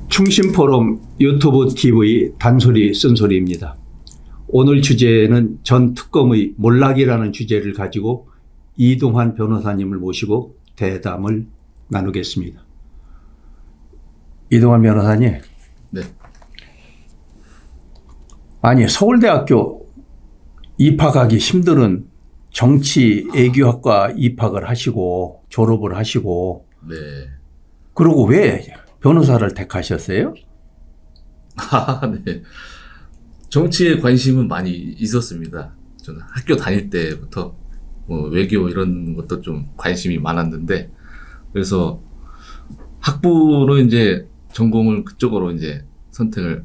충신포럼 유튜브 TV 단소리 쓴소리입니다. 오늘 주제는 전 특검의 몰락이라는 주제를 가지고 이동환 변호사님을 모시고 대담을 나누겠습니다. 이동환 변호사님. 네. 아니, 서울대학교 입학하기 힘든 정치외교학과 입학을 하시고 졸업을 하시고 네. 그리고 왜 변호사를 택하셨어요? 네. 정치에 관심은 많이 있었습니다. 저는 학교 다닐 때부터 뭐 외교 이런 것도 좀 관심이 많았는데, 그래서 학부로 이제 전공을 그쪽으로 이제 선택을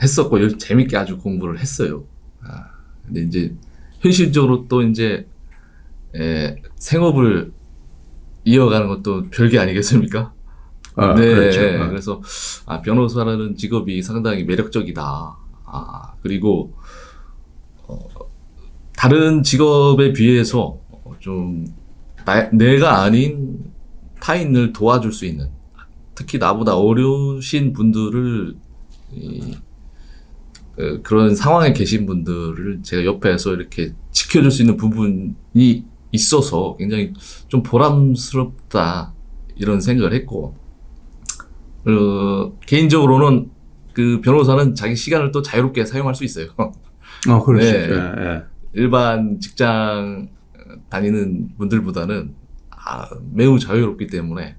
했었고, 재밌게 아주 공부를 했어요. 근데 이제 현실적으로 또 이제 생업을 이어가는 것도 별게 아니겠습니까? 네. 그렇죠. 그래서 변호사라는 직업이 상당히 매력적이다. 그리고 다른 직업에 비해서 좀 내가 아닌 타인을 도와줄 수 있는, 특히 나보다 어려우신 분들을 그런 상황에 계신 분들을 제가 옆에서 이렇게 지켜줄 수 있는 부분이 있어서 굉장히 좀 보람스럽다, 이런 생각을 했고, 개인적으로는 그 변호사는 자기 시간을 또 자유롭게 사용할 수 있어요. 그렇죠. 네. 네. 일반 직장 다니는 분들보다는 매우 자유롭기 때문에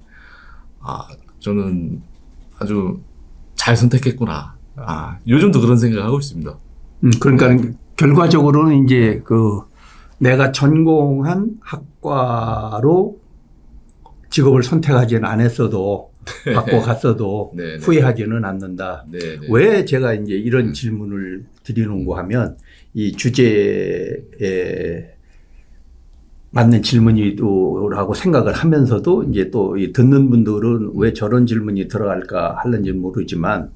저는 아주 잘 선택했구나. 요즘도 그런 생각을 하고 있습니다. 그러니까 결과적으로는 이제 내가 전공한 학과로 직업을 선택하지는 않았어도 받고 갔어도 네, 네. 후회하지는 않는다. 네, 네. 왜 제가 이제 이런 질문을 드리는가 하면 이 주제에 맞는 질문이라고 생각을 하면서도 이제 또 듣는 분들은 왜 저런 질문이 들어갈까 하는지 모르지만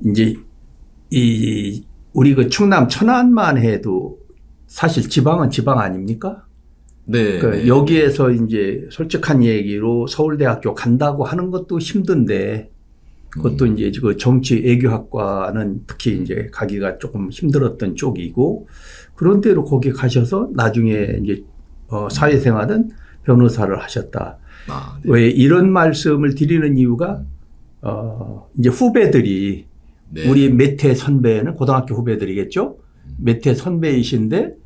이제 우리 그 충남 천안만 해도 사실 지방은 지방 아닙니까? 네, 네. 여기에서 이제 솔직한 얘기로 서울대학교 간다고 하는 것도 힘든데, 그것도 이제 그 정치 외교학과는 특히 이제 가기가 조금 힘들었던 쪽이고, 그런데로 거기 가셔서 나중에 이제 사회생활은 변호사를 하셨다. 네. 왜 이런 말씀을 드리는 이유가 이제 후배들이 네. 우리 몇 해 선배는 고등학교 후배들이겠죠? 몇 해 선배이신데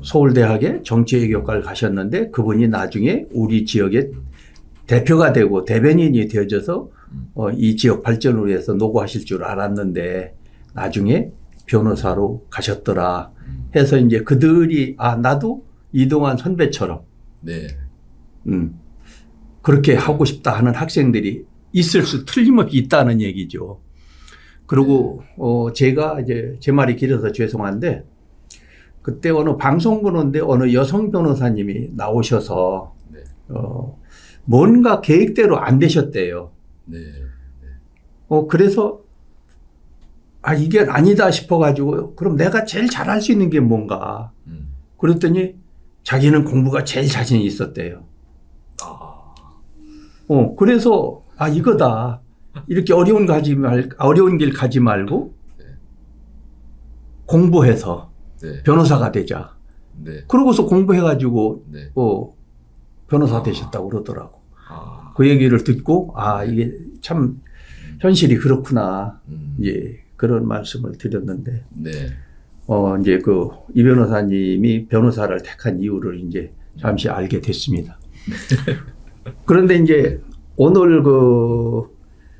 서울대학에 정치외교과를 가셨는데 그분이 나중에 우리 지역의 대표가 되고 대변인이 되어져서 이 지역 발전을 위해서 노고하실 줄 알았는데 나중에 변호사로 가셨더라 해서 이제 그들이 나도 이동환 선배처럼 네. 그렇게 하고 싶다 하는 학생들이 있을 수 틀림없이 있다는 얘기죠. 그리고 제가 이제 제 말이 길어서 죄송한데 그때 어느 방송 보는데 어느 여성 변호사님이 나오셔서 네. 뭔가 계획대로 안 되셨대요. 네. 그래서 이게 아니다 싶어가지고 그럼 내가 제일 잘할 수 있는 게 뭔가 그랬더니 자기는 공부가 제일 자신이 있었대요. 그래서 이거다. 이렇게 어려운 길 가지 말고 네. 공부해서 네. 변호사가 되자. 네. 그러고서 공부해가지고 네. 변호사 되셨다고 그러더라고. 아. 그 얘기를 듣고 이게 참 현실이 그렇구나. 이제 그런 말씀을 드렸는데 네. 이제 이 변호사님이 변호사를 택한 이유를 이제 잠시 알게 됐습니다. 그런데 이제 오늘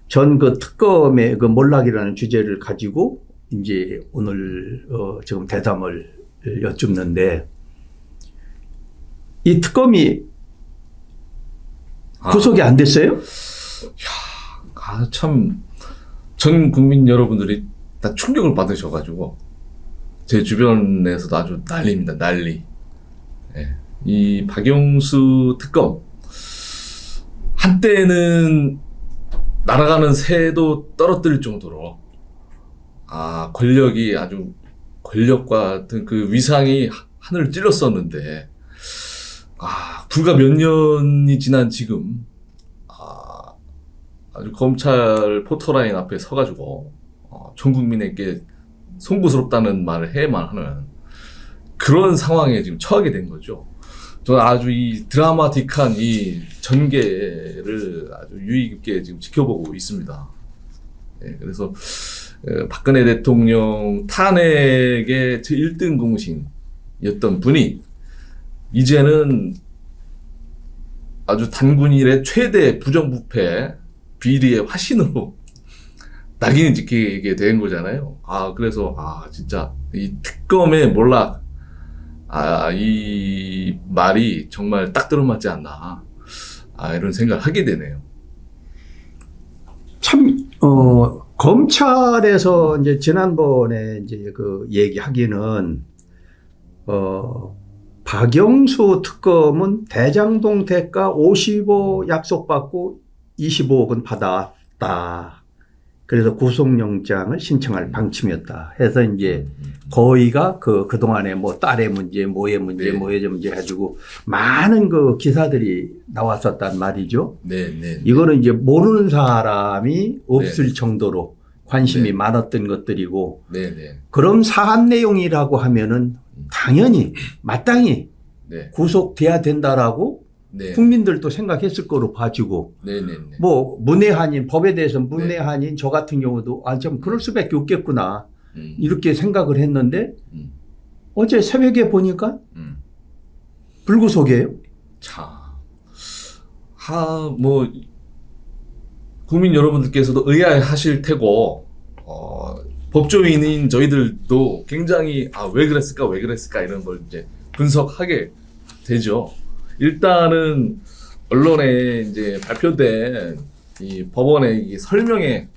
전 특검의 몰락이라는 주제를 가지고 이제 오늘 지금 대담을 여쭙는데 이 특검이 구속이 안 됐어요? 참 전 국민 여러분들이 다 충격을 받으셔가지고 제 주변에서도 아주 난리입니다. 난리. 네. 이 박영수 특검 한때는 날아가는 새도 떨어뜨릴 정도로 권력이 아주 권력과 같은 그 위상이 하늘을 찔렀었는데, 불과 몇 년이 지난 지금, 아주 검찰 포토라인 앞에 서가지고, 전 국민에게 송구스럽다는 말을 해야만 하는 그런 상황에 지금 처하게 된 거죠. 저는 아주 이 드라마틱한 이 전개를 아주 유의 깊게 지금 지켜보고 있습니다. 예, 그래서 박근혜 대통령 탄핵의 제 1등 공신이었던 분이 이제는 아주 단군 이래 최대 부정부패 비리의 화신으로 낙인이 찍히게 된 거잖아요. 그래서 진짜 이 특검의 몰락, 이 말이 정말 딱 들어맞지 않나, 이런 생각을 하게 되네요. 참, 검찰에서 이제 지난번에 이제 그 얘기하기는, 박영수 특검은 대장동 대가 55 약속받고 25억은 받았다. 그래서 구속영장을 신청할 방침이었다. 해서 이제 거의가 그동안에 뭐 딸의 문제, 모의 문제, 네. 모의 문제 해가지고 많은 그 기사들이 나왔었단 말이죠. 네. 이거는 이제 모르는 사람이 없을 네. 정도로 관심이 네. 많았던 것들이고, 네. 그런 사안 내용이라고 하면은 당연히 마땅히 네. 구속돼야 된다라고 네. 국민들도 생각했을 거로 봐지고, 네. 뭐 문외한인, 법에 대해서 문외한인 저 같은 경우도 좀 그럴 수밖에 없겠구나 이렇게 생각을 했는데, 어제 새벽에 보니까 불구속이에요. 뭐 국민 여러분들께서도 의아해하실 테고, 법조인인 저희들도 굉장히 왜 그랬을까 이런 걸 이제 분석하게 되죠. 일단은 언론에 이제 발표된 이 법원의 이 설명에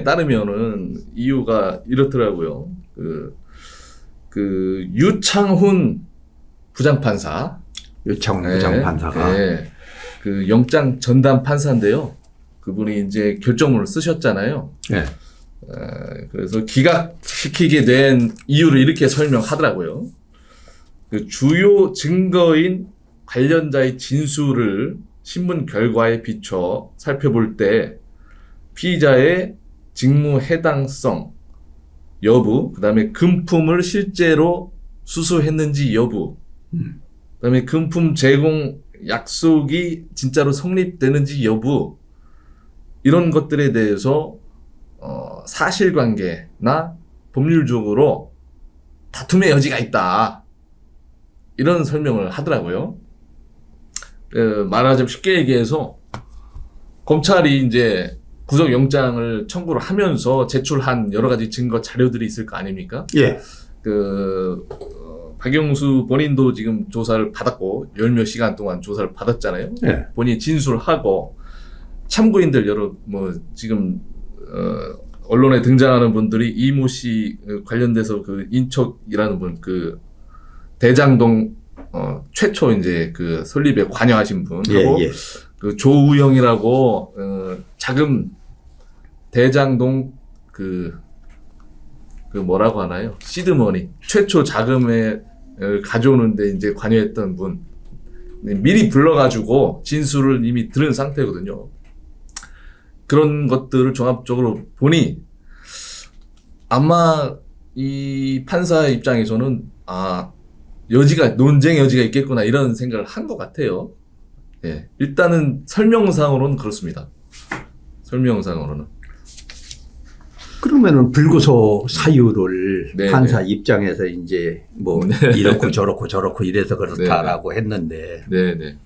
따르면은 이유가 이렇더라고요. 그 유창훈 부장판사, 유창훈 부장판사가 그 영장 전담 판사인데요. 그분이 이제 결정문을 쓰셨잖아요. 네. 그래서 기각시키게 된 이유를 이렇게 설명하더라고요. 그 주요 증거인 관련자의 진술을 신문 결과에 비춰 살펴볼 때 피의자의 직무 해당성 여부, 그다음에 금품을 실제로 수수했는지 여부, 그다음에 금품 제공 약속이 진짜로 성립되는지 여부, 이런 것들에 대해서 사실관계나 법률적으로 다툼의 여지가 있다, 이런 설명을 하더라고요. 말하자면 쉽게 얘기해서 검찰이 이제 구속영장을 청구를 하면서 제출한 여러 가지 증거 자료들이 있을 거 아닙니까? 예. 박영수 본인도 지금 조사를 받았고 열몇 시간 동안 조사를 받았잖아요. 예. 본인이 진술하고 참고인들 지금 언론에 등장하는 분들이 이모 씨 관련돼서 그 인척이라는 분, 그 대장동 최초 이제 그 설립에 관여하신 분하고, 그 조우영이라고 자금 대장동 그 뭐라고 하나요? 시드머니 최초 자금에 가져오는데 이제 관여했던 분 미리 불러가지고 진술을 이미 들은 상태거든요. 그런 것들을 종합적으로 보니 아마 이 판사 입장에서는 논쟁 여지가 있겠구나, 이런 생각을 한 것 같아요. 예, 일단은 설명상으로는 그렇습니다. 설명상으로는. 그러면은 불구속 사유를 네, 판사 입장에서 이제 뭐 이렇고 저렇고 이래서 그렇다라고 했는데, 네네.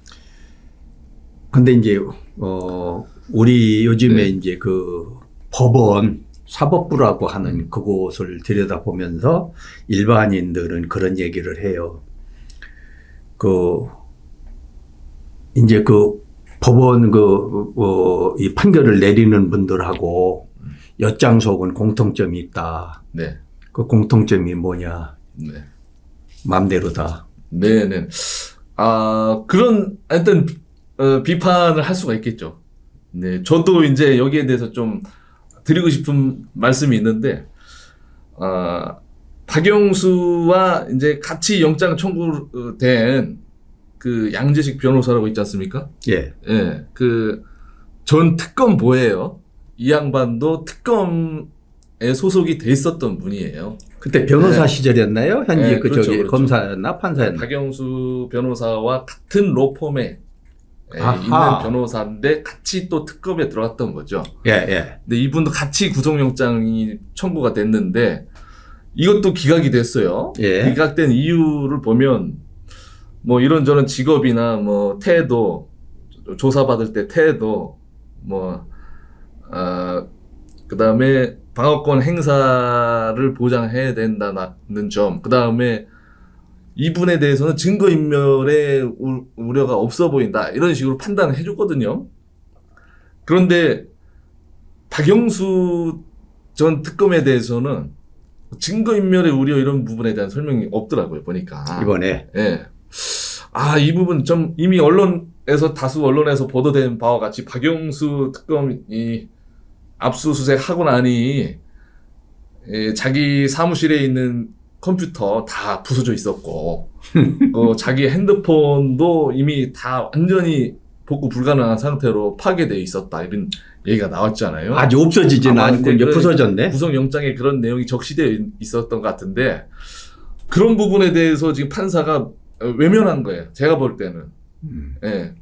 근데 이제 우리 요즘에 이제 그 법원 사법부라고 하는 그곳을 들여다보면서 일반인들은 그런 얘기를 해요. 이제 법원 이 판결을 내리는 분들하고 엿장속은 공통점이 있다. 네. 그 공통점이 뭐냐? 네. 맘대로다. 네네. 그런 하여튼 비판을 할 수가 있겠죠. 네, 저도 이제 여기에 대해서 좀 드리고 싶은 말씀이 있는데, 박영수와 이제 같이 영장 청구된 그 양재식 변호사라고 있지 않습니까? 예. 예, 그 전 특검보예요. 이 양반도 특검에 소속이 돼 있었던 분이에요. 그때 변호사 네. 시절이었나요? 현재 네, 그 그렇죠, 저기 그렇죠. 검사였나 판사였나? 박영수 변호사와 같은 로펌에 아하. 있는 변호사인데 같이 또 특검에 들어갔던 거죠. 예, 예. 근데 이분도 같이 구속영장이 청구가 됐는데 이것도 기각이 됐어요. 예. 기각된 이유를 보면 뭐 이런저런 직업이나 뭐 태도, 조사받을 때 태도, 그 다음에 방어권 행사를 보장해야 된다는 점, 그 다음에 이분에 대해서는 증거인멸의 우려가 없어 보인다. 이런 식으로 판단을 해줬거든요. 그런데 박영수 전 특검에 대해서는 증거인멸의 우려 이런 부분에 대한 설명이 없더라고요. 보니까. 이번에. 예. 이 부분 좀 이미 다수 언론에서 보도된 바와 같이 박영수 특검이 압수수색하고 나니 자기 사무실에 있는 컴퓨터 다 부서져 있었고 자기 핸드폰도 이미 다 완전히 복구 불가능한 상태로 파괴되어 있었다 이런 얘기가 나왔잖아요. 아직 없어지지는 않고 이제 부서졌네. 구속영장에 그런 내용이 적시되어 있었던 것 같은데 그런 부분에 대해서 지금 판사가 외면한 거예요. 제가 볼 때는. 예.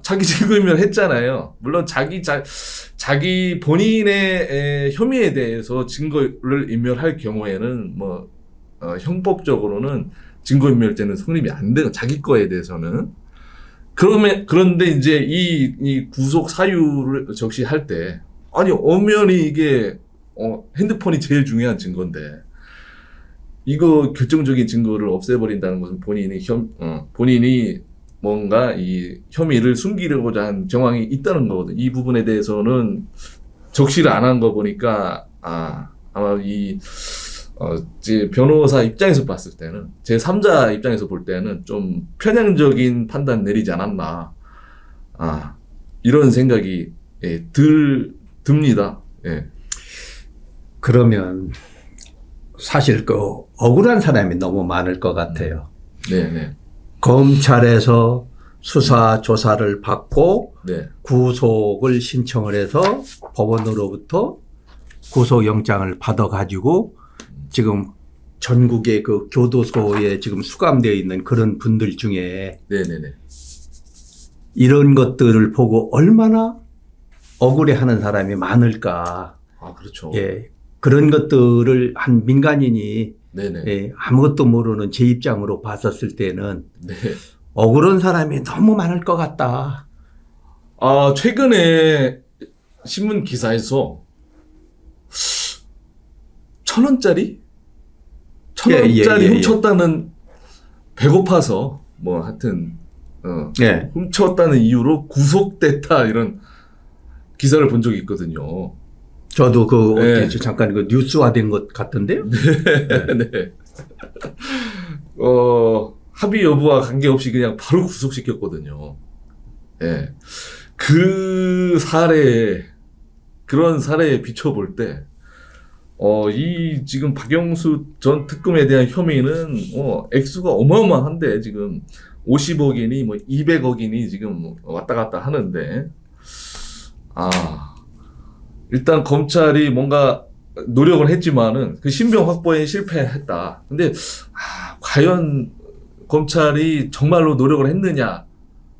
자기 증거인멸 했잖아요. 물론 자기 본인의 혐의에 대해서 증거를 인멸할 경우에는 형법적으로는 증거인멸죄는 성립이 안 되는 자기 거에 대해서는. 그런데 이제 이 구속 사유를 적시할 때 아니 엄연히 이게 핸드폰이 제일 중요한 증거인데 이거 결정적인 증거를 없애버린다는 것은 본인이 뭔가 이 혐의를 숨기려고자 한 정황이 있다는 거거든. 이 부분에 대해서는 적시를 안 한 거 보니까 아마 이제 변호사 입장에서 봤을 때는 제3자 입장에서 볼 때는 좀 편향적인 판단 내리지 않았나 이런 생각이 듭니다. 예. 그러면 사실 그 억울한 사람이 너무 많을 것 같아요. 네. 검찰에서 수사 조사를 받고 네. 구속을 신청을 해서 법원으로부터 구속영장을 받아가지고 지금 전국의 그 교도소에 지금 수감되어 있는 그런 분들 중에 네네네. 이런 것들을 보고 얼마나 억울해하는 사람이 많을까. 그렇죠. 예, 그런 것들을 한 민간인이 네네. 예, 아무것도 모르는 제 입장으로 봤었을 때는 네. 억울한 사람이 너무 많을 것 같다. 최근에 신문 기사에서 1,000원짜리? 1,000원짜리 예. 훔쳤다는 배고파서 하여튼 예. 훔쳤다는 이유로 구속됐다 이런 기사를 본 적이 있거든요. 저도 네. 잠깐 그 뉴스화된 것 같던데요. 네. 합의 여부와 관계없이 그냥 바로 구속시켰거든요. 예. 그런 사례에 비춰볼 때, 이 지금 박영수 전 특검에 대한 혐의는, 액수가 어마어마한데, 지금 50억이니 200억이니 지금 왔다 갔다 하는데, 일단 검찰이 뭔가 노력을 했지만은 그 신병 확보에 실패했다. 근데, 과연 검찰이 정말로 노력을 했느냐.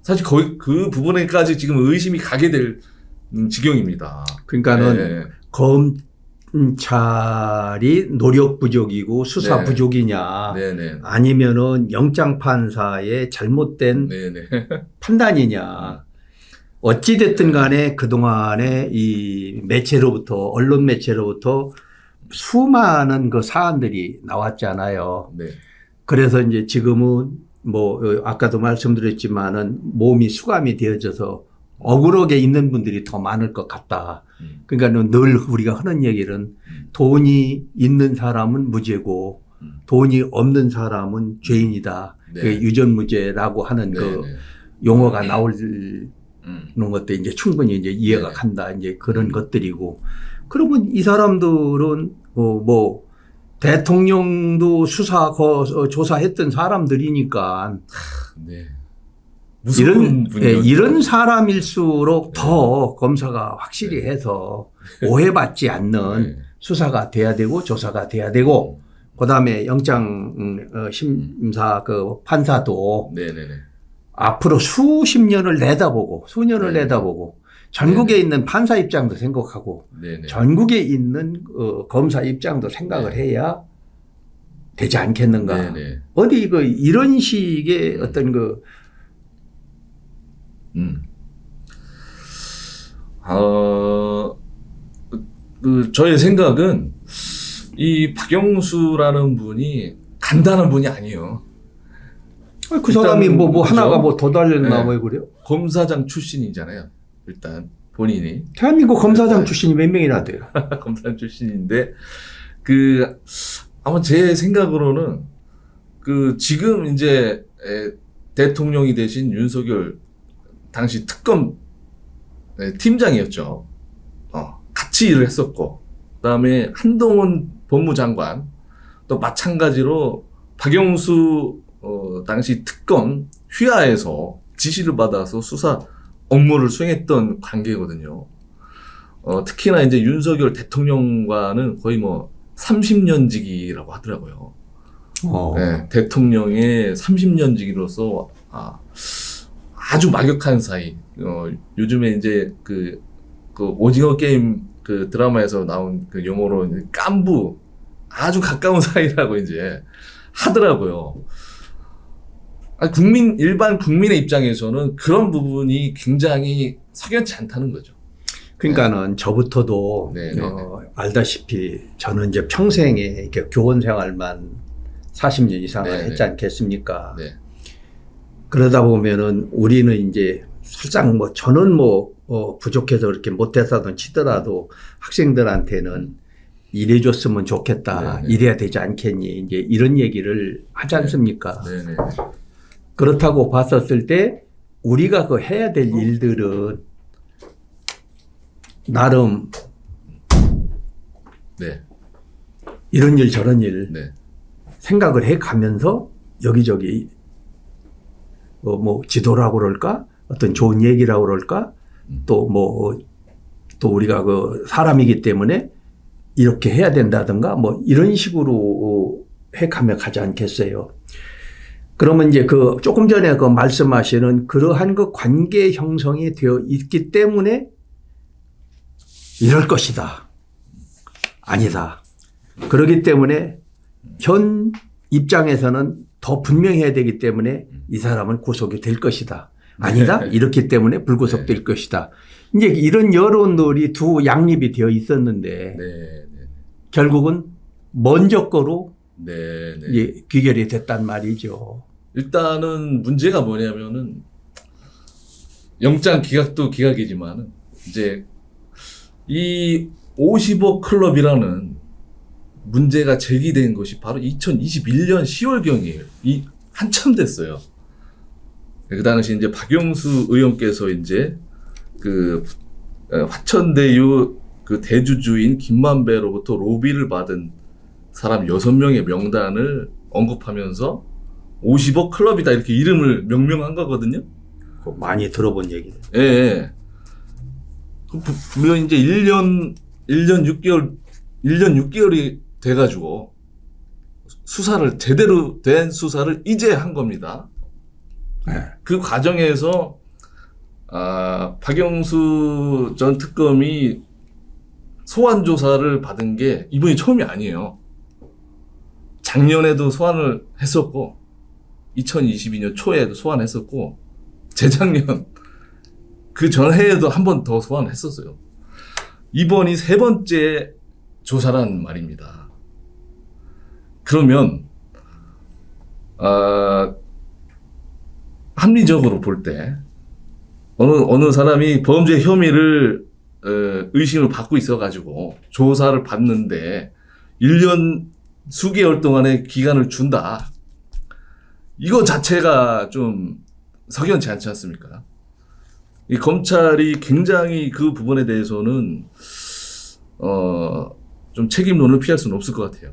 사실 거의 그 부분에까지 지금 의심이 가게 될 지경입니다. 그러니까는 네. 검찰이 노력 부족이고 수사 네. 부족이냐. 네네. 아니면은 영장 판사의 잘못된 네네. 판단이냐. 어찌됐든 간에 그동안에 이 언론 매체로부터 수많은 그 사안들이 나왔잖아요. 네. 그래서 이제 지금은 아까도 말씀드렸지만은 몸이 수감이 되어져서 억울하게 있는 분들이 더 많을 것 같다. 그러니까 늘 우리가 하는 얘기는 돈이 있는 사람은 무죄고 돈이 없는 사람은 죄인이다. 네. 그 유전무죄라고 하는 그 네네. 용어가 나오는 것도 이제 충분히 이제 이해가 네. 간다. 이제 그런 것들이고. 그러면 이 사람들은 대통령도 조사했던 사람들이니까 네. 무서운 분이요. 이런 사람일수록 더 검사가 확실히 해서 오해받지 않는 네. 수사가 돼야 되고 조사가 돼야 되고 그다음에 영장 심사 그 판사도 네네네. 앞으로 수십 년을 내다보고 수년을 네. 내다보고 전국에 네네. 있는 판사 입장도 생각하고 네네. 전국에 있는 검사 입장도 생각을 해야 되지 않겠는가. 네네. 어디 이런 식의 어떤 저의 생각은 이 박영수라는 분이 간단한 분이 아니에요. 그 사람이 뭐 그죠? 하나가 뭐 더 달렸나 네. 뭐 그래요? 검사장 출신이잖아요. 일단 본인이 대한민국 검사장 출신이 몇 명이나 돼요? 검사장 출신인데 아마 제 생각으로는 지금 이제 대통령이 되신 윤석열 당시 특검 팀장이었죠. 같이 일을 했었고, 그다음에 한동훈 법무장관 또 마찬가지로 박영수 당시 특검 휘하에서 지시를 받아서 수사 업무를 수행했던 관계거든요. 특히나 이제 윤석열 대통령과는 거의 뭐 30년지기라고 하더라고요. 네, 대통령의 30년지기로서 아주 막역한 사이. 요즘에 이제 그 오징어 게임 그 드라마에서 나온 그 용어로 깐부 아주 가까운 사이라고 이제 하더라고요. 일반 국민의 입장에서는 그런 부분이 굉장히 석연치 않다는 거죠. 그러니까는 저부터도 알다시피 저는 이제 평생에 이렇게 교원 생활만 40년 이상을 했지 않겠습니까? 네. 그러다 보면은 우리는 이제 살짝 저는 부족해서 그렇게 못했다던 치더라도 학생들한테는 이래줬으면 좋겠다. 이래야 되지 않겠니? 이제 이런 얘기를 하지 않습니까? 네네. 그렇다고 봤었을 때 우리가 해야 될 일들은 나름 이런 일 저런 일 생각을 해 가면서 여기저기 지도라고 그럴까? 어떤 좋은 얘기라고 그럴까? 또 우리가 사람이기 때문에 이렇게 해야 된다든가 이런 식으로 해 가면 가지 않겠어요. 그러면 이제 조금 전에 말씀하시는 그러한 관계 형성이 되어 있기 때문에 이럴 것이다. 아니다. 그렇기 때문에 현 입장에서는 더 분명해야 되기 때문에 이 사람은 구속이 될 것이다. 아니다. 이렇기 때문에 불구속될 것이다. 이제 이런 여론들이 두 양립이 되어 있었는데 결국은 먼저 거로 귀결이 됐단 말이죠. 일단은 문제가 뭐냐면은 영장 기각도 기각이지만은 이제 이 50억 클럽이라는 문제가 제기된 것이 바로 2021년 10월경이에요. 한참 됐어요. 그 당시 이제 박영수 의원께서 이제 화천대유 대주주인 김만배로부터 로비를 받은 사람 6명의 명단을 언급하면서 50억 클럽이다 이렇게 이름을 명명한 거거든요. 많이 들어본 얘기네. 예. 물론 이제 1년 6개월이 돼가지고 제대로 된 수사를 이제 한 겁니다. 그 과정에서 박영수 전 특검이 소환 조사를 받은 게 이번이 처음이 아니에요. 작년에도 소환을 했었고 2022년 초에도 소환했었고 재작년 그 전해에도 한 번 더 소환했었어요. 이번이 3번째 조사란 말입니다. 그러면 합리적으로 볼 때 어느 사람이 범죄 혐의를 의심을 받고 있어가지고 조사를 받는데 1년 수개월 동안의 기간을 준다. 이거 자체가 좀 석연치 않지 않습니까? 이 검찰이 굉장히 그 부분에 대해서는 좀 책임론을 피할 수는 없을 것 같아요.